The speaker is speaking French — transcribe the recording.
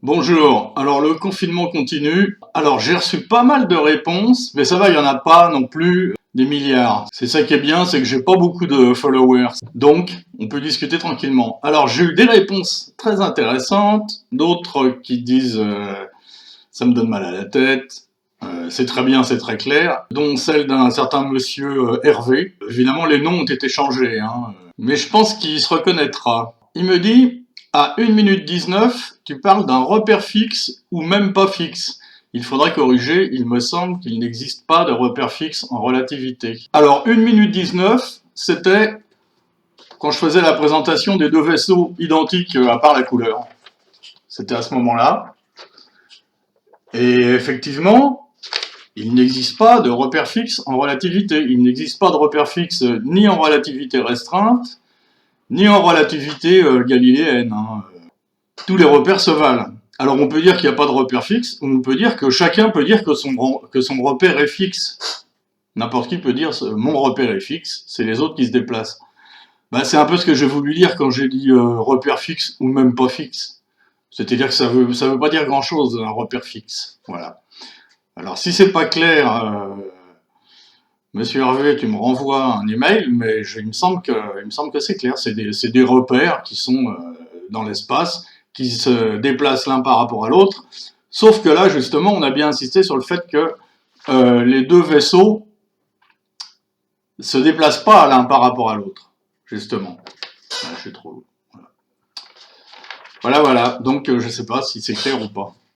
Bonjour, alors le confinement continue. Alors j'ai reçu pas mal de réponses, mais ça va, il n'y en a pas non plus des milliards. C'est ça qui est bien, c'est que j'ai pas beaucoup de followers. Donc, on peut discuter tranquillement. Alors j'ai eu des réponses très intéressantes, d'autres qui disent ça me donne mal à la tête, c'est très bien, c'est très clair, dont celle d'un certain monsieur Hervé. Évidemment, les noms ont été changés, hein, mais je pense qu'il se reconnaîtra. Il me dit, à 1 minute 19, tu parles d'un repère fixe ou même pas fixe. Il faudrait corriger, il me semble qu'il n'existe pas de repère fixe en relativité. Alors, 1 minute 19, c'était quand je faisais la présentation des deux vaisseaux identiques à part la couleur. C'était à ce moment-là. Et effectivement, il n'existe pas de repère fixe en relativité. Il n'existe pas de repère fixe ni en relativité restreinte, ni en relativité galiléenne. Hein. Tous les repères se valent. Alors on peut dire qu'il n'y a pas de repère fixe, ou on peut dire que chacun peut dire que son repère est fixe. N'importe qui peut dire mon repère est fixe, c'est les autres qui se déplacent. Ben, c'est un peu ce que j'ai voulu dire quand j'ai dit repère fixe ou même pas fixe. C'est-à-dire que ça veut pas dire grand-chose, un repère fixe. Voilà. Alors si c'est pas clair, Monsieur Hervé, tu me renvoies un email, mais il me semble que c'est clair. C'est des repères qui sont dans l'espace, qui se déplacent l'un par rapport à l'autre. Sauf que là, justement, on a bien insisté sur le fait que les deux vaisseaux se déplacent pas l'un par rapport à l'autre, justement. Ah, je suis trop lourd. Voilà, voilà. Donc, je sais pas si c'est clair ou pas.